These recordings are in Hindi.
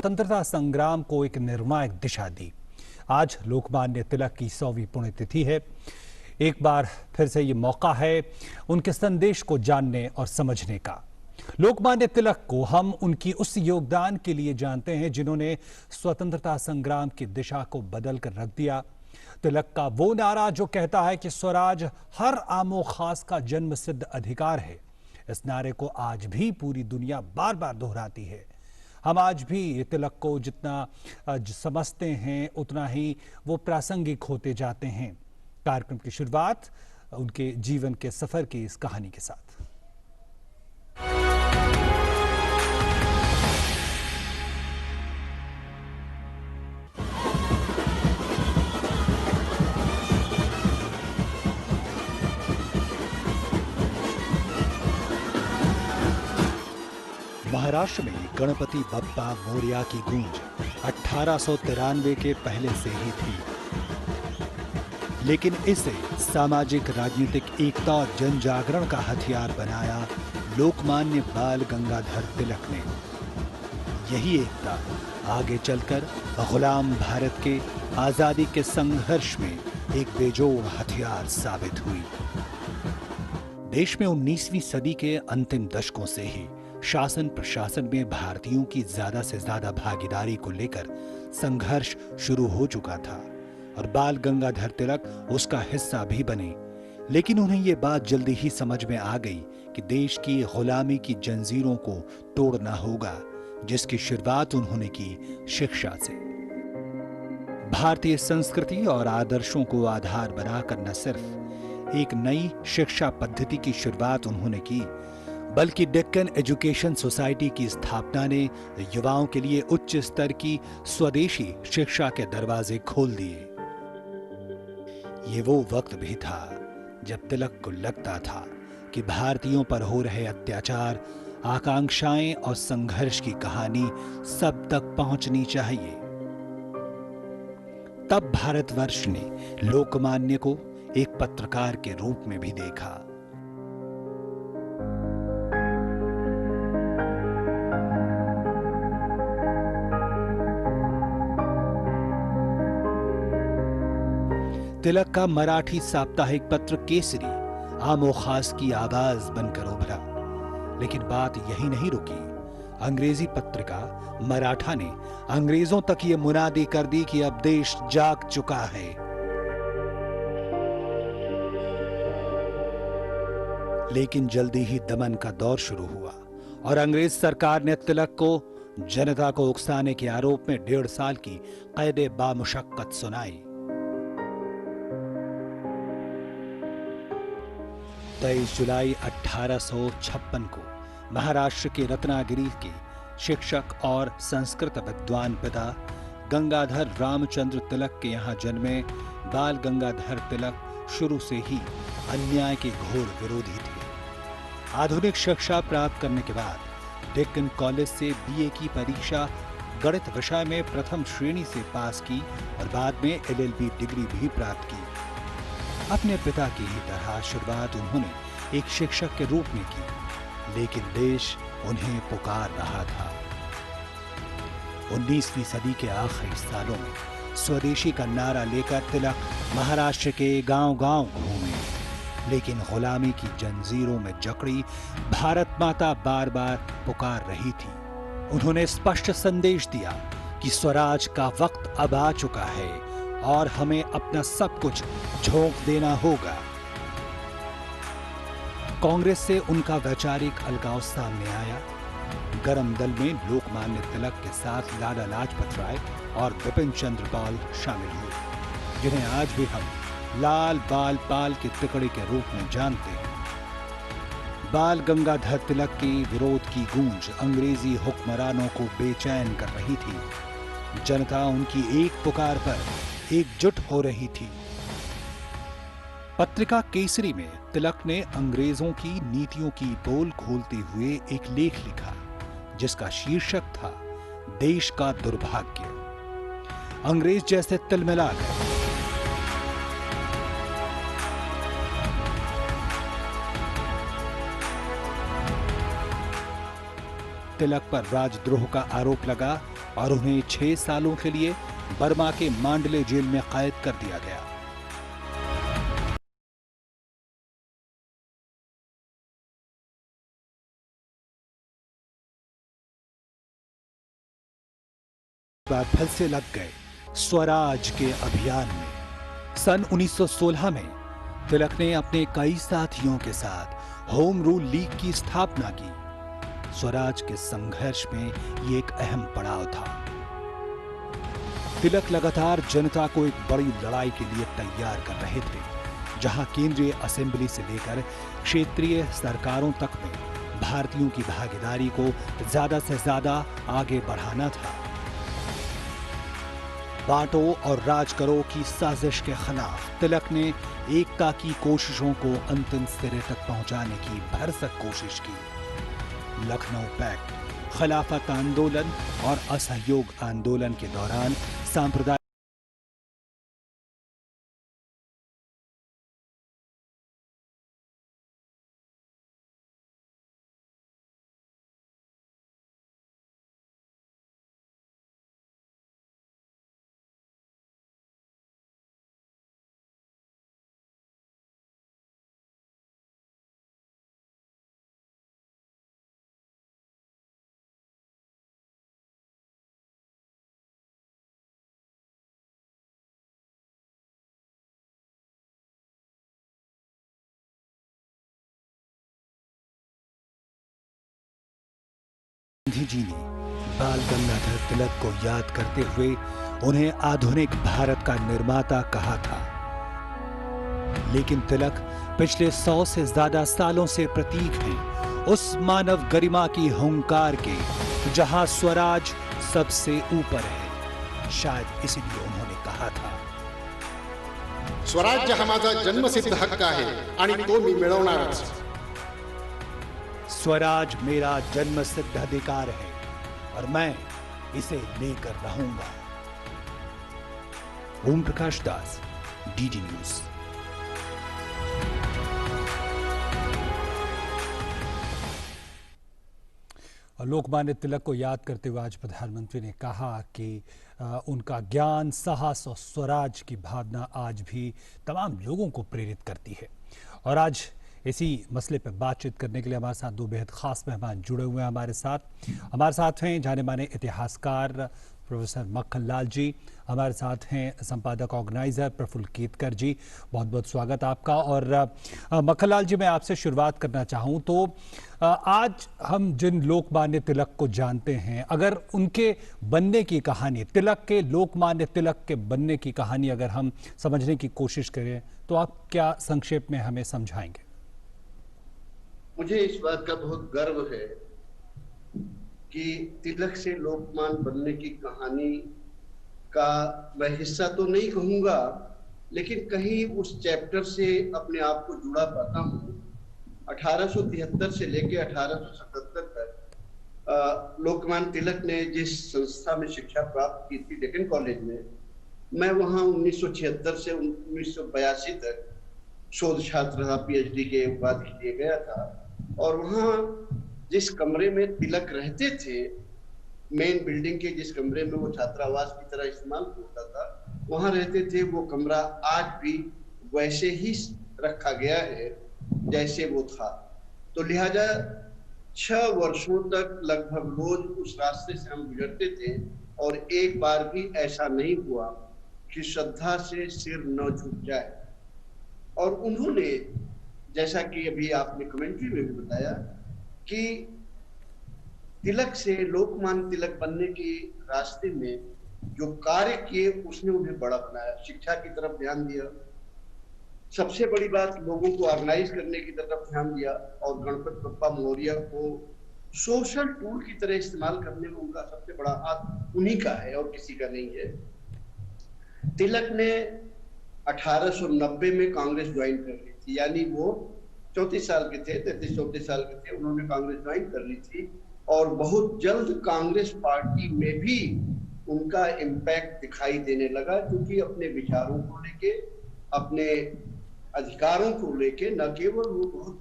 स्वतंत्रता संग्राम को एक निर्णायक दिशा दी। आज लोकमान्य तिलक की 100वीं पुण्यतिथि है। एक बार फिर से ये मौका है उनके संदेश को जानने और समझने का। लोकमान्य तिलक को हम उनकी उस योगदान के लिए जानते हैं जिन्होंने स्वतंत्रता संग्राम की दिशा को बदल कर रख दिया। तिलक का वो नारा जो कहता है कि स्वराज हर आमो खास का जन्म सिद्ध अधिकार है, इस नारे को आज भी पूरी दुनिया बार बार दोहराती है। हम आज भी तिलक को जितना समझते हैं उतना ही वो प्रासंगिक होते जाते हैं। कार्यक्रम की शुरुआत उनके जीवन के सफर की इस कहानी के साथ। महाराष्ट्र में गणपति बप्पा मोरया की गूंज 1893 के पहले से ही थी, लेकिन इसे सामाजिक राजनीतिक एकता और जन जागरण का हथियार बनाया लोकमान्य बाल गंगाधर तिलक ने। यही एकता आगे चलकर गुलाम भारत के आजादी के संघर्ष में एक बेजोड़ हथियार साबित हुई। देश में 19वीं सदी के अंतिम दशकों से ही शासन प्रशासन में भारतीयों की ज्यादा से ज्यादा भागीदारी को लेकर संघर्ष शुरू हो चुका था और बाल गंगाधर तिलक उसका हिस्सा भी बने। लेकिन उन्हें यह बात जल्दी ही समझ में आ गई कि देश की गुलामी की जंजीरों को तोड़ना होगा, जिसकी शुरुआत उन्होंने की शिक्षा से। भारतीय संस्कृति और आदर्शों को आधार बनाकर न सिर्फ एक नई शिक्षा पद्धति की शुरुआत उन्होंने की, बल्कि डेक्कन एजुकेशन सोसाइटी की स्थापना ने युवाओं के लिए उच्च स्तर की स्वदेशी शिक्षा के दरवाजे खोल दिए। ये वो वक्त भी था जब तिलक को लगता था कि भारतीयों पर हो रहे अत्याचार, आकांक्षाएं और संघर्ष की कहानी सब तक पहुंचनी चाहिए। तब भारतवर्ष ने लोकमान्य को एक पत्रकार के रूप में भी देखा। तिलक का मराठी साप्ताहिक पत्र केसरी आमो खास की आवाज बनकर उभरा। लेकिन बात यही नहीं रुकी। अंग्रेजी पत्रिका मराठा ने अंग्रेजों तक ये मुनादी कर दी कि अब देश जाग चुका है। लेकिन जल्दी ही दमन का दौर शुरू हुआ और अंग्रेज सरकार ने तिलक को जनता को उकसाने के आरोप में 1.5 साल की कैद बामुशक्कत सुनाई। 23 जुलाई 1856 को महाराष्ट्र के रत्नागिरी के शिक्षक और संस्कृत विद्वान पिता गंगाधर रामचंद्र तिलक के यहाँ जन्मे बाल गंगाधर तिलक शुरू से ही अन्याय के घोर विरोधी थे। आधुनिक शिक्षा प्राप्त करने के बाद डेक्कन कॉलेज से बीए की परीक्षा गणित विषय में प्रथम श्रेणी से पास की और बाद में LLB डिग्री भी प्राप्त की। अपने पिता की ही तरह शुरुआत उन्होंने एक शिक्षक के रूप में की, लेकिन देश उन्हें पुकार रहा था। 19वीं सदी के आखिरी सालों में स्वदेशी का नारा लेकर तिलक महाराष्ट्र के गांव-गांव घूमे, लेकिन गुलामी की जंजीरों में जकड़ी भारत माता बार बार पुकार रही थी। उन्होंने स्पष्ट संदेश दिया कि स्वराज का वक्त अब आ चुका है और हमें अपना सब कुछ झोंक देना होगा। कांग्रेस से उनका वैचारिक अलगाव सामने आया। गरम दल में लोकमान्य तिलक के साथ लाला लाजपत राय और बिपिन चंद्र पाल शामिल हुए, जिन्हें आज भी हम लाल बाल पाल के तिकड़े के रूप में जानते हैं। बाल गंगाधर तिलक के विरोध की गूंज अंग्रेजी हुक्मरानों को बेचैन कर रही थी। जनता उनकी एक पुकार पर एकजुट हो रही थी। पत्रिका केसरी में तिलक ने अंग्रेजों की नीतियों की पोल खोलते हुए एक लेख लिखा, जिसका शीर्षक था देश का दुर्भाग्य। अंग्रेज जैसे तिलमिला गए। तिलक पर राजद्रोह का आरोप लगा और उन्हें 6 सालों के लिए बर्मा के मांडले जेल में कैद कर दिया गया। बाद फिर से लग गए स्वराज के अभियान में। सन 1916 में तिलक ने अपने कई साथियों के साथ होम रूल लीग की स्थापना की। स्वराज के संघर्ष में ये एक अहम पड़ाव था। तिलक लगातार जनता को एक बड़ी लड़ाई के लिए तैयार कर रहे थे, जहां केंद्रीय असेंबली से लेकर क्षेत्रीय सरकारों तक में भारतीयों की भागीदारी को ज्यादा से ज्यादा आगे बढ़ाना था। बांटो और राज करो की साजिश के खिलाफ तिलक ने एकता की कोशिशों को अंतिम सिरे तक पहुंचाने की भरसक कोशिश की। लखनऊ पैक्ट, खिलाफत आंदोलन और असहयोग आंदोलन के दौरान सांप्रदायिक गांधी जी ने बाल गंगाधर तिलक को याद करते हुए उन्हें आधुनिक भारत का निर्माता कहा था। लेकिन तिलक पिछले 100 से ज्यादा सालों से प्रतीक हैं उस मानव गरिमा की हुंकार के जहां स्वराज सबसे ऊपर है। शायद इसीलिए उन्होंने कहा था, स्वराज्य हा माझा जन्मसिद्ध हक्क आहे आणि तो मी मिळवणारच। स्वराज मेरा जन्मसिद्ध अधिकार है और मैं इसे लेकर रहूंगा। ओम प्रकाश दास, डीडी न्यूज। लोकमान्य तिलक को याद करते हुए आज प्रधानमंत्री ने कहा कि उनका ज्ञान, साहस और स्वराज की भावना आज भी तमाम लोगों को प्रेरित करती है। और आज इसी मसले पर बातचीत करने के लिए हमारे साथ दो बेहद खास मेहमान जुड़े हुए हैं। हमारे साथ हैं जाने माने इतिहासकार प्रोफेसर मक्खन लाल जी, हमारे साथ हैं संपादक ऑर्गेनाइजर प्रफुल्ल केतकर जी। बहुत बहुत स्वागत आपका। और मक्खन लाल जी, मैं आपसे शुरुआत करना चाहूं तो आज हम जिन लोकमान्य तिलक को जानते हैं, अगर उनके बनने की कहानी, तिलक के, लोकमान्य तिलक के बनने की कहानी अगर हम समझने की कोशिश करें तो आप क्या संक्षेप में हमें समझाएंगे? मुझे इस बात का बहुत गर्व है कि तिलक से लोकमान बनने की कहानी का मैं हिस्सा तो नहीं कहूंगा, लेकिन कहीं उस चैप्टर से अपने आप को जुड़ा पाता हूँ। 1873 से लेकर 1877 तक लोकमान तिलक ने जिस संस्था में शिक्षा प्राप्त की थी, डेक्कन कॉलेज में, मैं वहाँ 1976 से 1982 तक शोध छात्र था, पीएचडी के उपाधि के लिए गया था। और वहाँ जिस कमरे में तिलक रहते थे, मेन बिल्डिंग के जिस कमरे में वो छात्रावास की तरह इस्तेमाल होता था, वहाँ रहते थे। वो कमरा आज भी वैसे ही रखा गया है जैसे वो था। तो लिहाजा 6 वर्षों तक लगभग रोज उस रास्ते से हम गुजरते थे और एक बार भी ऐसा नहीं हुआ कि श्रद्धा से सिर न झुक जाए। और उन्होंने, जैसा कि अभी आपने कमेंट्री में भी बताया, कि तिलक से लोकमान्य तिलक बनने के रास्ते में जो कार्य किए उसने उन्हें बड़ा बनाया। शिक्षा की तरफ ध्यान दिया, सबसे बड़ी बात लोगों को ऑर्गेनाइज करने की तरफ ध्यान दिया, और गणपत बप्पा मौर्य को सोशल टूल की तरह इस्तेमाल करने में उनका सबसे बड़ा हाथ उन्हीं का है और किसी का नहीं है। तिलक ने 1890 में कांग्रेस ज्वाइन कर ली थी, यानी वो 34 साल के थे, 33-34 साल के थे, उन्होंने कांग्रेस ज्वाइन कर ली थी। और बहुत जल्द कांग्रेस पार्टी में भी उनका इम्पैक्ट दिखाई देने लगा, क्योंकि अपने विचारों को लेके, अपने अधिकारों को लेके न केवल वो बहुत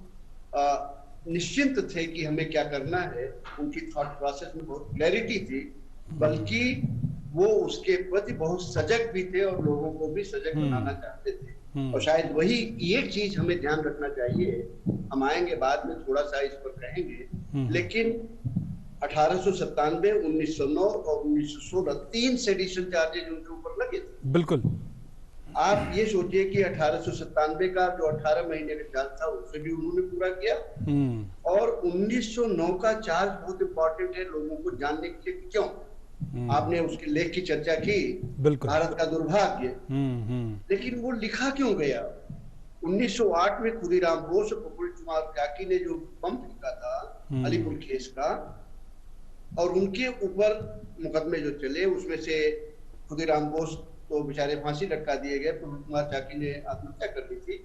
निश्चिंत थे कि हमें क्या करना है, उनकी थॉट प्रोसेस में बहुत क्लैरिटी थी, बल्कि वो उसके प्रति बहुत सजग भी थे और लोगों को भी सजग बनाना चाहते थे। और शायद वही ये चीज हमें ध्यान रखना चाहिए। हम आएंगे बाद में, थोड़ा सा इस पर कहेंगे, लेकिन 1897, 1909 और 1916 3 सेडिशन चार्जेज उनके ऊपर लगे थे। बिल्कुल। आप ये सोचिए कि 1897 का जो 18 महीने का चार्ज था उसे भी उन्होंने पूरा किया, और 1909 का चार्ज बहुत इंपॉर्टेंट है लोगों को जानने के लिए। क्यों? आपने उसके लेख की चर्चा की, भारत का दुर्भाग्य, लेकिन वो लिखा क्यों गया? 1908 में खुदीराम बोस और प्रफुल्ल कुमार त्यागी ने जो बम फेंका था अलीपुर केस का, और उनके ऊपर मुकदमे जो चले, उसमें से खुदीराम बोस तो बेचारे फांसी लटका दिए गए, प्रफुल्ल कुमार त्यागी ने आत्महत्या कर ली थी।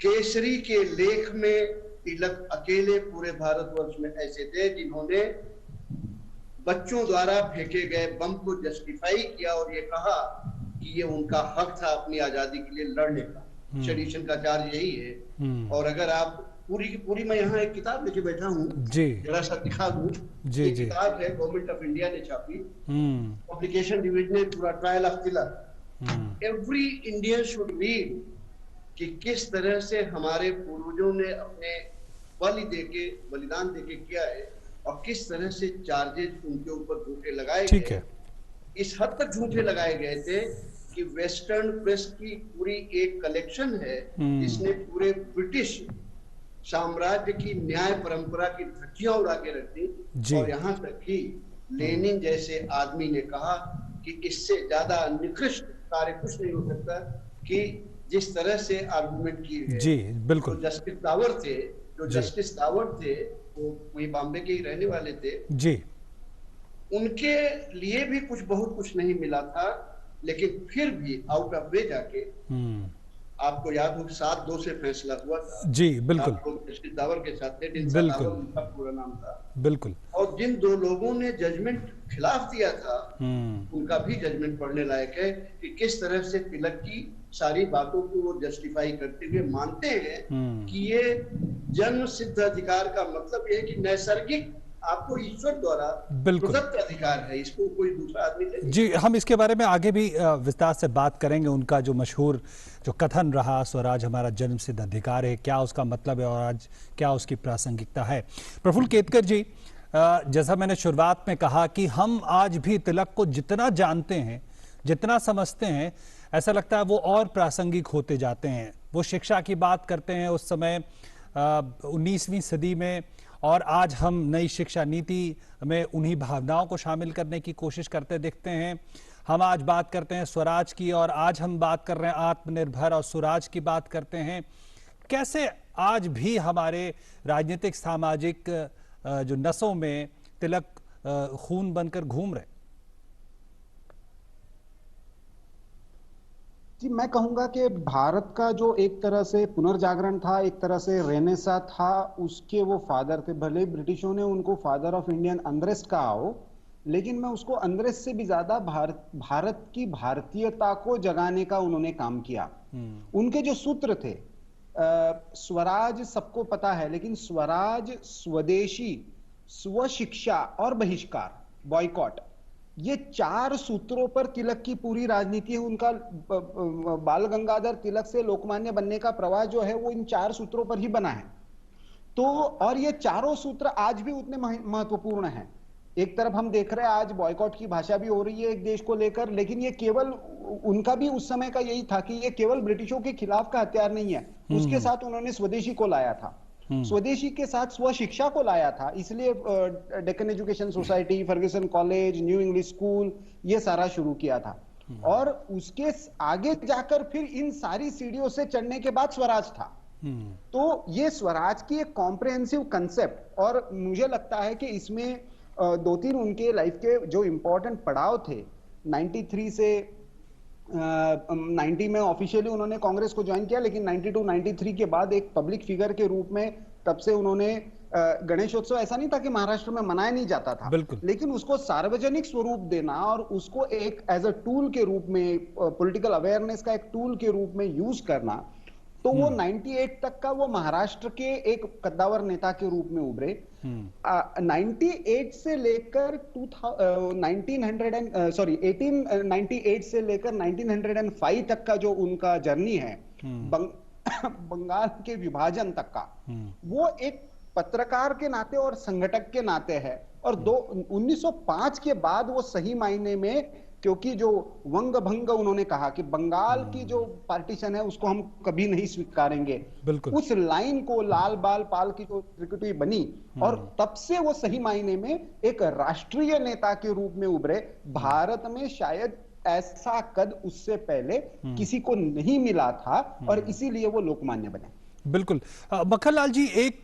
केसरी के लेख में तिलक अकेले पूरे भारतवर्ष में ऐसे थे जिन्होंने बच्चों द्वारा फेंके गए बम को जस्टिफाई किया और ये कहा कि ये उनका हक था अपनी आजादी के लिए लड़ने का। सेडिशन का चार्ज यही है। और अगर आप पूरी की पूरी, मैं यहाँ एक किताब लेके बैठा हूँ, जरा सा दिखा दूं। ये किताब है, गवर्नमेंट ऑफ इंडिया ने छापी, पब्लिकेशन डिवीजन, पूरा trial of Tilak. Every Indian should read कि किस तरह से हमारे पूर्वजों ने अपने बलिदान देके किया है, और किस तरह से चार्जेस उनके ऊपर झूठे लगाए गए। इस हद तक झूठे लगाए गए थे कि वेस्टर्न प्रेस की पूरी एक कलेक्शन है जिसने पूरे ब्रिटिश साम्राज्य की न्याय परंपरा की धज्जियां उड़ा के रख दी। और यहाँ तक कि लेनिन जैसे आदमी ने कहा कि इससे ज्यादा निकृष्ट कार्य कुछ नहीं हो सकता, कि जिस तरह से आर्गुमेंट की है। जी बिल्कुल। जो जस्टिस दावर थे वो वही बॉम्बे के ही रहने वाले थे जी। उनके लिए भी बहुत कुछ नहीं मिला था, लेकिन फिर भी आउट ऑफ वे जाके, आपको याद हो 7-2 से फैसला हुआ था। जी बिल्कुल। जस्टिस दावर के साथ थे, बिल्कुल, उनका पूरा नाम था। बिल्कुल। और जिन 2 लोगों ने जजमेंट खिलाफ दिया था, उनका भी जजमेंट पढ़ने लायक है कि किस तरह से तिलक की सारी बातों को वो जस्टिफाई करते हुए मानते हैं कि ये जन्म सिद्ध अधिकार का मतलब ये है कि नैसर्गिक आपको ईश्वर द्वारा प्रदत्त अधिकार है, इसको कोई दूसरा आदमी नहीं। जी, हम इसके बारे में आगे भी विस्तार से बात करेंगे। उनका जो मशहूर जो कथन रहा, स्वराज हमारा जन्म सिद्ध अधिकार है, क्या उसका मतलब है और आज क्या उसकी प्रासंगिकता है। प्रफुल्ल केतकर जी, जैसा मैंने शुरुआत में कहा कि हम आज भी तिलक को जितना जानते हैं, जितना समझते हैं, ऐसा लगता है वो और प्रासंगिक होते जाते हैं। वो शिक्षा की बात करते हैं उस समय 19वीं सदी में, और आज हम नई शिक्षा नीति में उन्हीं भावनाओं को शामिल करने की कोशिश करते दिखते हैं। हम आज बात करते हैं स्वराज की, और आज हम बात कर रहे हैं आत्मनिर्भर और स्वराज की बात करते हैं। कैसे आज भी हमारे राजनीतिक सामाजिक जो नसों में तिलक खून बनकर घूम रहे? जी, मैं कहूंगा कि भारत का जो एक तरह से पुनर्जागरण था, एक तरह से रेनेसा था, उसके वो फादर थे। भले ही ब्रिटिशों ने उनको फादर ऑफ इंडियन अनरेस्ट कहा हो, लेकिन मैं उसको अनरेस्ट से भी ज्यादा भारत की भारतीयता को जगाने का उन्होंने काम किया। उनके जो सूत्र थे, स्वराज सबको पता है, लेकिन स्वराज, स्वदेशी, स्वशिक्षा और बहिष्कार, बॉयकॉट, ये 4 सूत्रों पर तिलक की पूरी राजनीति है। उनका बाल गंगाधर तिलक से लोकमान्य बनने का प्रवाह जो है वो इन 4 सूत्रों पर ही बना है। तो और ये चारों सूत्र आज भी उतने महत्वपूर्ण हैं। एक तरफ हम देख रहे हैं आज बॉयकॉट की भाषा भी हो रही है एक देश को लेकर, लेकिन ये केवल उनका भी उस समय का यही था कि ये केवल ब्रिटिशों के खिलाफ का हथियार नहीं है। उसके साथ उन्होंने स्वदेशी को लाया था, स्वदेशी के साथ स्वशिक्षा को लाया था। इसलिए Deccan education society, Fergusson college, new English school, ये सारा शुरू किया था। और उसके आगे जाकर फिर इन सारी सीढ़ियों से चढ़ने के बाद स्वराज था। तो ये स्वराज की एक कॉम्प्रिहेंसिव कंसेप्ट, और मुझे लगता है कि इसमें 2-3 उनके लाइफ के जो इंपॉर्टेंट पड़ाव थे, 93 से 90 में ऑफिशियली उन्होंने कांग्रेस को ज्वाइन किया, लेकिन 92-93 के बाद एक पब्लिक फिगर के रूप में तब से उन्होंने गणेशोत्सव ऐसा नहीं था कि महाराष्ट्र में मनाया नहीं जाता था, लेकिन उसको सार्वजनिक स्वरूप देना और उसको एक एज अ टूल के रूप में, पॉलिटिकल अवेयरनेस का एक टूल के रूप में यूज करना, तो वो 98 तक का वो महाराष्ट्र के एक कद्दावर नेता के रूप में उभरे। 98 से लेकर 1898 से लेकर 1905 तक का जो उनका जर्नी है, बंगाल के विभाजन तक का, वो एक पत्रकार के नाते और संगठक के नाते है। और 1905 के बाद वो सही मायने में, क्योंकि जो वंग भंग उन्होंने कहा कि बंगाल की जो पार्टीशन है उसको हम कभी नहीं स्वीकारेंगे, उस लाइन को लाल बाल पाल की जो त्रिकुटी बनी, और तब से वो सही मायने में एक राष्ट्रीय नेता के रूप में उभरे। भारत में शायद ऐसा कद उससे पहले किसी को नहीं मिला था, और इसीलिए वो लोकमान्य बने। बिल्कुल। मक्खनलाल जी, एक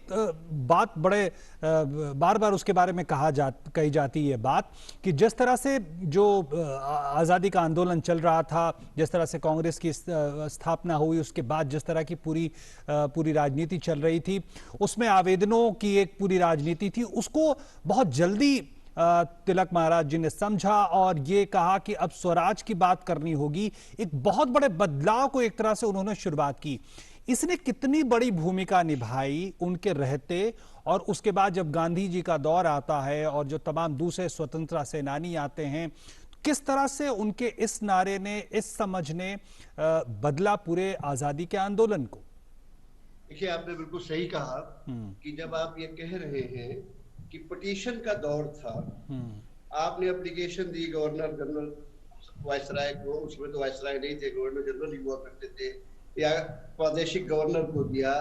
बात बड़े बार बार उसके बारे में कही जाती है बात कि जिस तरह से जो आज़ादी का आंदोलन चल रहा था, जिस तरह से कांग्रेस की स्थापना हुई, उसके बाद जिस तरह की पूरी राजनीति चल रही थी, उसमें आवेदनों की एक पूरी राजनीति थी, उसको बहुत जल्दी तिलक महाराज जी ने समझा और ये कहा कि अब स्वराज की बात करनी होगी। एक बहुत बड़े बदलाव को एक तरह से उन्होंने शुरुआत की। इसने कितनी बड़ी भूमिका निभाई उनके रहते, और उसके बाद जब गांधी जी का दौर आता है और जो तमाम दूसरे स्वतंत्रता सेनानी आते हैं, किस तरह से उनके इस नारे ने, इस समझ ने बदला पूरे आजादी के आंदोलन को? देखिए, आपने बिल्कुल सही कहा कि जब आप ये कह रहे हैं कि पिटीशन का दौर था, आपने एप्लीकेशन दी गवर्नर जनरल वायसराय को, उसमें तो वायसराय नहीं थे, गवर्नर जनरल ही हुआ करते थे, या प्रादेशिक गवर्नर को दिया,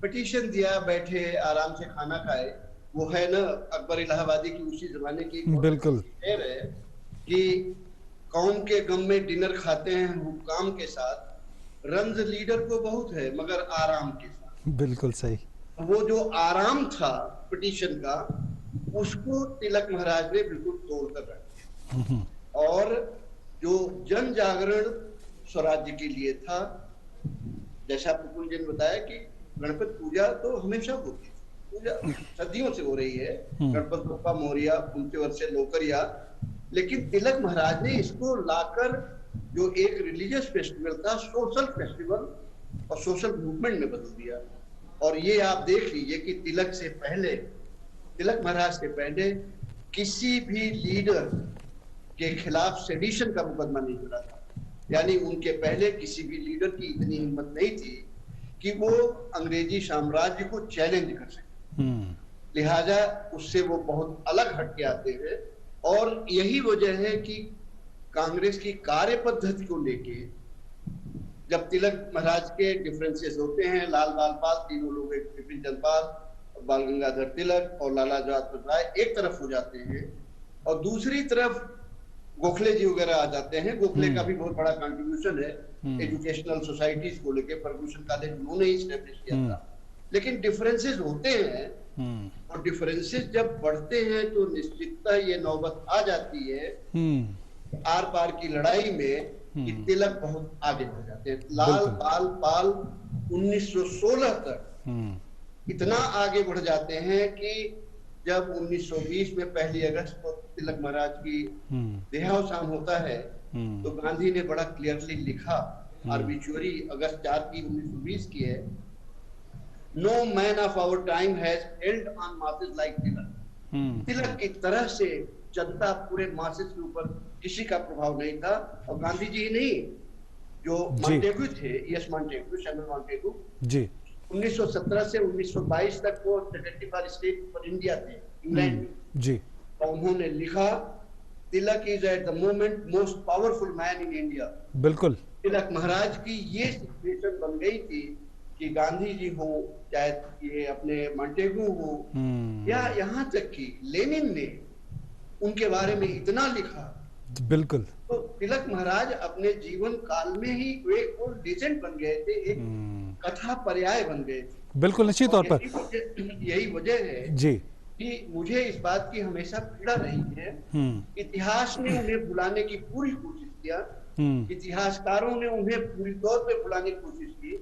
पिटीशन दिया, बैठे आराम से खाना खाए। वो है ना अकबर इलाहाबादी की उसी जमाने की बिल्कुल शेर है कि कौम के गम में डिनर खाते हैं हुक्काम के साथ, रंज लीडर को बहुत है मगर आराम के साथ। बिल्कुल सही। वो जो आराम था पिटीशन का, उसको तिलक महाराज ने बिल्कुल तोड़ कर रख दिया। और जो जन जागरण स्वराज्य के लिए था, जैसा प्रफुल्ल जी ने बताया कि गणपति पूजा तो हमेशा होती है, पूजा सदियों से हो रही है, गणपति बप्पा मोरिया, पुंते वर्षे लोकरिया, लेकिन तिलक महाराज ने इसको लाकर जो एक रिलीजियस फेस्टिवल था, सोशल फेस्टिवल और सोशल मूवमेंट में बदल दिया। और ये आप देख लीजिए कि तिलक महाराज से पहले किसी भी लीडर के खिलाफ सेडिशन का मुकदमा नहीं चला था। यानी उनके पहले किसी भी लीडर की इतनी हिम्मत नहीं थी कि वो अंग्रेजी साम्राज्य को चैलेंज कर सके। लिहाजा उससे वो बहुत अलग हट के आते हैं। और यही वजह है कि कांग्रेस की कार्य पद्धति को लेके जब तिलक महाराज के डिफरेंसेस होते हैं, लाल बाल पाल, तीनों लोग, बिपिन चंद्र पाल, बाल गंगाधर तिलक और लाला लाजपत राय एक तरफ हो जाते हैं, और दूसरी तरफ गोखले जी वगैरह आ जाते हैं। गोखले का भी बहुत बड़ा कंट्रीब्यूशन है एजुकेशनल सोसाइटीज को लेके, फर्गुसन कॉलेज उन्होंने ही स्टैब्लिश किया था। लेकिन डिफरेंसेस होते हैं, और डिफरेंसेस जब बढ़ते हैं तो निश्चितता ये नौबत आ जाती है आर पार की लड़ाई में कि तिलक बहुत आगे बढ़ जाते हैं। लाल बाल पाल 1916 तक इतना आगे बढ़ जाते हैं कि जब 1920 में 1 अगस्त को तिलक महाराज की देहावसान होता है, तो गांधी ने बड़ा क्लियरली लिखा, आर्बिट्यूरी अगस्त 4 की 1920 की है, no man of our time has held on masses like Tilak. Tilak की तरह से जनता, पूरे मासेस के ऊपर किसी का प्रभाव नहीं था। और गांधी जी नहीं, जो मॉन्टेगू थे, yes Montagu, Samuel Montagu ji, 1917 से 1922 तक वो secretary for state for India थे इंग्लैंड में जी। और उन्होंने लिखा, Tilak is at the moment most powerful man in India. बिल्कुल। तिलक महाराज की ये सिचुएशन बन गई थी कि गांधी जी हो, चाहे ये अपने मॉन्टेगू हो, या यहाँ तक कि लेनिन ने उनके बारे में इतना लिखा। बिल्कुल। तो तिलक महाराज अपने जीवन काल में ही एक लीजेंड बन गए थे, एक कथा पर्याय बन गए थे। बिल्कुल, निश्चित तौर पर यही वजह है जी कि मुझे इस बात की हमेशा पीड़ा रही है। इतिहास ने उन्हें भुलाने की पूरी कोशिश किया, इतिहासकारों ने उन्हें पूरी तौर पे भुलाने की कोशिश की,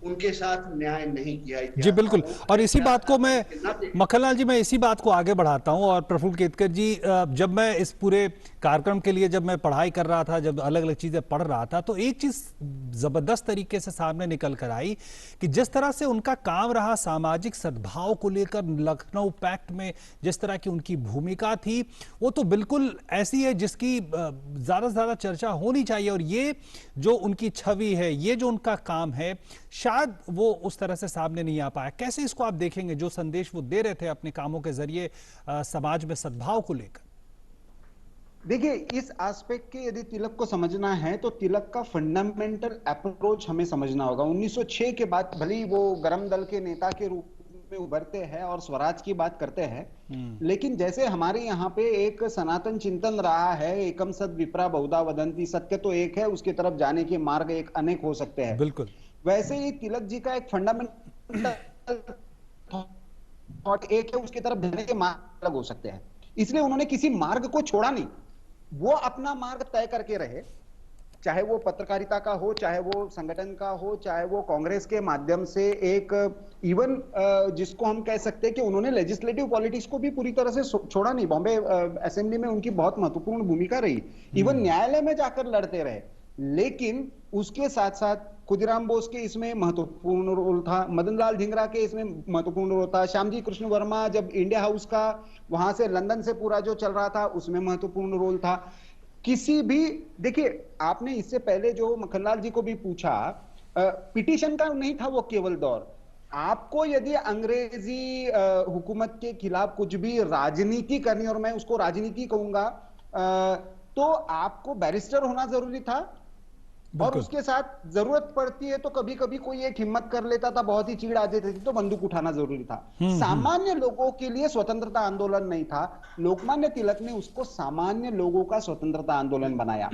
उनके साथ न्याय नहीं किया जी इतिहास बिल्कुल। का। और इसी बात को मैं, के नाते मक्खनलाल जी, मैं इसी बात को आगे बढ़ाता हूं। और प्रफुल्ल केतकर जी, जब मैं इस पूरे कार्यक्रम के लिए जब मैं पढ़ाई कर रहा था, जब अलग अलग चीजें पढ़ रहा था, तो एक चीज जबरदस्त तरीके से सामने निकल कर आई कि जिस तरह से उनका काम रहा सामाजिक सद्भाव को लेकर, लखनऊ पैक्ट में जिस तरह की उनकी भूमिका थी, वो तो बिल्कुल ऐसी है जिसकी ज्यादा से ज्यादा चर्चा होनी चाहिए। और ये जो उनकी छवि है, ये जो उनका काम है, शायद वो उस तरह से सामने नहीं आ पाया। कैसे इसको आप देखेंगे, जो संदेश वो दे रहे थे अपने कामों के जरिए समाज में सद्भाव को लेकर? देखिए, इस एस्पेक्ट के यदि तिलक को समझना है तो तिलक का फंडामेंटल अप्रोच हमें समझना होगा। 1906 के बाद भले ही वो गरम दल के नेता के रूप में उभरते हैं और स्वराज की बात करते हैं, लेकिन जैसे हमारे यहाँ पे एक सनातन चिंतन रहा है, एकम सद विप्रा बहुधा वदंती, सत्य तो एक है, उसकी तरफ जाने के मार्ग एक अनेक हो सकते हैं। बिल्कुल। वैसे ही तिलक जी का एक फंडामेंटल थॉट एक है, उसकी तरफ जाने के मार्ग अलग हो सकते हैं। इसलिए उन्होंने किसी मार्ग को छोड़ा नहीं, वो अपना मार्ग तय करके रहे, चाहे वो पत्रकारिता का हो, चाहे वो संगठन का हो, चाहे वो कांग्रेस के माध्यम से एक इवन जिसको हम कह सकते हैं कि उन्होंने लेजिस्लेटिव पॉलिटिक्स को भी पूरी तरह से छोड़ा नहीं। बॉम्बे असेंबली में उनकी बहुत महत्वपूर्ण भूमिका रही, इवन न्यायालय में जाकर लड़ते रहे। लेकिन उसके साथ साथ खुदीराम बोस के इसमें महत्वपूर्ण रोल था, मदन लाल धिंगरा के इसमें महत्वपूर्ण रोल था, श्यामजी कृष्ण वर्मा जब इंडिया हाउस का वहां से लंदन से पूरा जो चल रहा था उसमें महत्वपूर्ण रोल था। किसी भी, देखिए आपने इससे पहले जो मक्खनलाल जी को भी पूछा, पिटीशन का नहीं था वो केवल दौर। आपको यदि अंग्रेजी हुकूमत के खिलाफ कुछ भी राजनीति करनी, और मैं उसको राजनीति कहूंगा, तो आपको बैरिस्टर होना जरूरी था। और उसके साथ जरूरत पड़ती है तो कभी कभी कोई एक हिम्मत कर लेता था, बहुत ही चीड़ आ जाती थी तो बंदूक उठाना जरूरी था। सामान्य लोगों के लिए स्वतंत्रता आंदोलन नहीं था, लोकमान्य तिलक ने उसको सामान्य लोगों का स्वतंत्रता आंदोलन बनाया।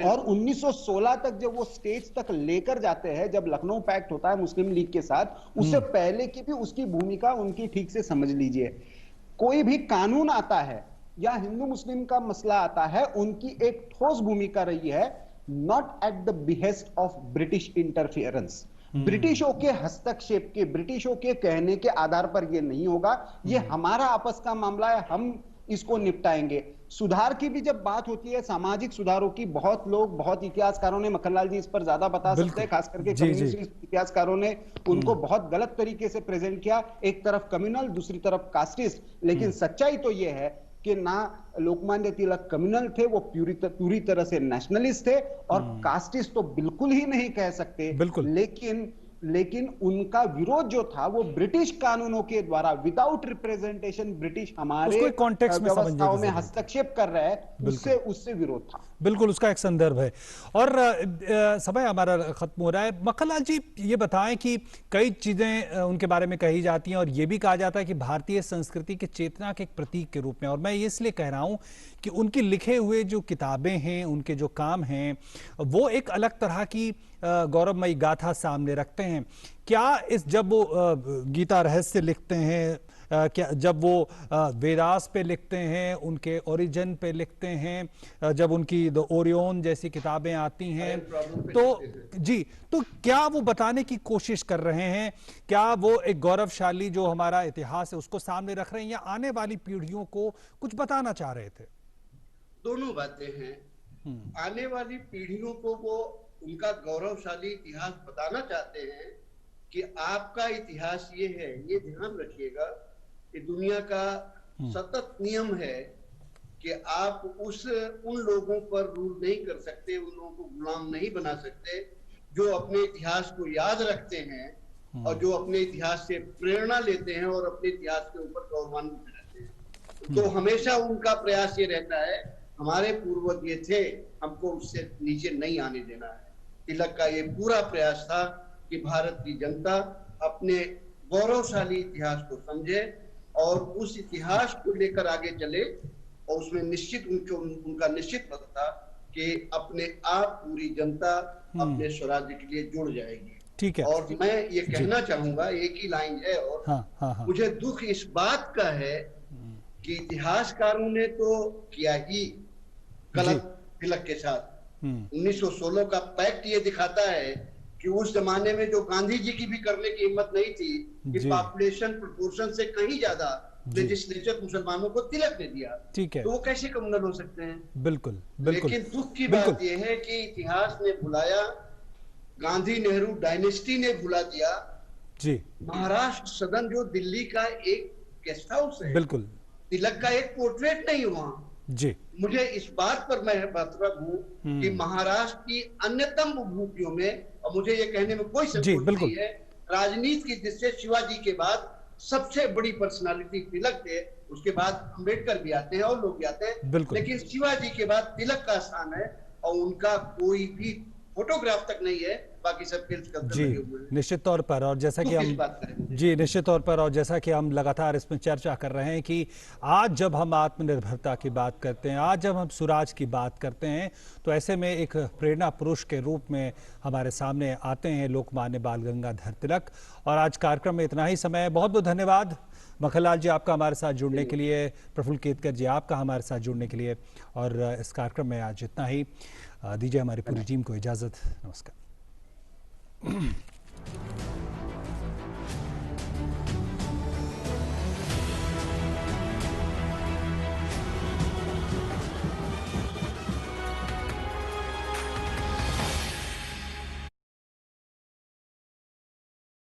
और 1916 तक जब वो स्टेज तक लेकर जाते हैं, जब लखनऊ पैक्ट होता है मुस्लिम लीग के साथ, उससे पहले की भी उसकी भूमिका उनकी ठीक से समझ लीजिए। कोई भी कानून आता है या हिंदू मुस्लिम का मसला आता है, उनकी एक ठोस भूमिका रही है, not at the behest of British interference. ब्रिटिशों के हस्तक्षेप के, ब्रिटिशों के कहने के आधार पर यह नहीं होगा, यह हमारा आपस का मामला है, हम इसको निपटाएंगे। सुधार की भी जब बात होती है, सामाजिक सुधारों की, बहुत लोग, बहुत इतिहासकारों ने, मक्खनलाल जी इस पर ज्यादा बता सकते हैं, खास करके कम्युनिस्ट इतिहासकारों ने उनको बहुत गलत तरीके से प्रेजेंट किया, एक तरफ कम्युनल दूसरी तरफ कास्टिस्ट। लेकिन सच्चाई तो यह है कि ना लोकमान्य तिलक कम्युनल थे, वो पूरी तरह से नेशनलिस्ट थे, और कास्टिस्ट तो बिल्कुल ही नहीं कह सकते। लेकिन उनका विरोध जो था वो ब्रिटिश कानूनों के द्वारा, विदाउट रिप्रेजेंटेशन, ब्रिटिश हमारे व्यवस्थाओं में हस्तक्षेप कर रहा है, उससे विरोध था। बिल्कुल, उसका एक संदर्भ है। और समय हमारा खत्म हो रहा है। मक्खनलाल जी, ये बताएं कि कई चीजें उनके बारे में कही जाती हैं, और ये भी कहा जाता है कि भारतीय संस्कृति के चेतना के एक प्रतीक के रूप में, और मैं ये इसलिए कह रहा हूं कि उनके लिखे हुए जो किताबें हैं, उनके जो काम हैं, वो एक अलग तरह की गौरवमयी गाथा सामने रखते हैं। क्या जब वो गीता रहस्य लिखते हैं, क्या जब वो वेदास पे लिखते हैं, उनके ओरिजिन पे लिखते हैं, जब उनकी द ओरियन जैसी किताबें आती हैं, तो क्या वो बताने की कोशिश कर रहे हैं, क्या वो एक गौरवशाली जो हमारा इतिहास है उसको सामने रख रहे हैं, या आने वाली पीढ़ियों को कुछ बताना चाह रहे थे? दोनों बातें हैं। आने वाली पीढ़ियों को वो उनका गौरवशाली इतिहास बताना चाहते हैं कि आपका इतिहास ये है, ये ध्यान रखिएगा कि दुनिया का सतत नियम है कि आप उन लोगों पर रूल नहीं कर सकते, उन लोगों को गुलाम नहीं बना सकते जो अपने इतिहास को याद रखते हैं और जो अपने इतिहास से प्रेरणा लेते हैं और अपने इतिहास के ऊपर गौरवान्वित रहते हैं। तो हमेशा उनका प्रयास ये रहता है, हमारे पूर्वज ये थे, हमको उससे नीचे नहीं आने देना है। तिलक का ये पूरा प्रयास था कि भारत की जनता अपने गौरवशाली इतिहास को समझे और उस इतिहास को लेकर आगे चले, और उसमें निश्चित उनका निश्चित मत था कि अपने आप पूरी जनता अपने स्वराज्य के लिए जुड़ जाएगी। ठीक है। और मैं ये कहना चाहूंगा, एक ही लाइन है, और मुझे दुख इस बात का है कि इतिहासकारों ने तो किया ही गलत तिलक के साथ। 1916 का पैक्ट ये दिखाता है कि उस जमाने में जो गांधी जी की भी करने की हिम्मत नहीं थी कि जी। पॉपुलेशन प्रोपोर्शन से कहीं ज्यादा जी। लेजिस्लेचर मुसलमानों को तिलक ने दिया, ठीक है, तो वो कैसे कम्युनल हो सकते हैं? बिल्कुल बिल्कुल लेकिन दुख की बिल्कुल। बात यह है कि इतिहास ने भुलाया, गांधी नेहरू डायनेस्टी ने भुला दिया। जी महाराष्ट्र सदन जो दिल्ली का एक गेस्ट हाउस है, बिल्कुल। तिलक का एक पोर्ट्रेट नहीं हुआ। जी मुझे इस बात पर मैं बतरब हूँ कि महाराष्ट्र की अन्यतम विभूतियों में, और मुझे ये कहने में कोई जी संकोच बिल्कुल। नहीं है, राजनीति की दृष्टि से शिवाजी के बाद सबसे बड़ी पर्सनालिटी तिलक थे। उसके बाद अम्बेडकर भी आते हैं और लोग भी आते हैं, बिल्कुल। लेकिन शिवाजी के बाद तिलक का स्थान है और उनका कोई भी फोटोग्राफ तक नहीं है। बाकी सब स्कल्पचर जी लगे हुए हैं। निश्चित तौर पर, और जैसा कि दुख इस हम बात का है। जी निश्चित तौर पर, और जैसा कि हम लगातार इसमें चर्चा कर रहे हैं कि आज जब हम आत्मनिर्भरता की बात करते हैं, आज जब हम स्वराज की बात करते हैं, तो ऐसे में एक प्रेरणा पुरुष के रूप में हमारे सामने आते हैं लोकमान्य बाल गंगाधर तिलक। और आज कार्यक्रम में इतना ही समय। बहुत बहुत धन्यवाद मक्खनलाल जी आपका हमारे साथ जुड़ने के लिए, प्रफुल्ल केतकर जी आपका हमारे साथ जुड़ने के लिए। और इस कार्यक्रम में आज इतना ही। दीजिए हमारी पूरी टीम को इजाज़त। नमस्कार।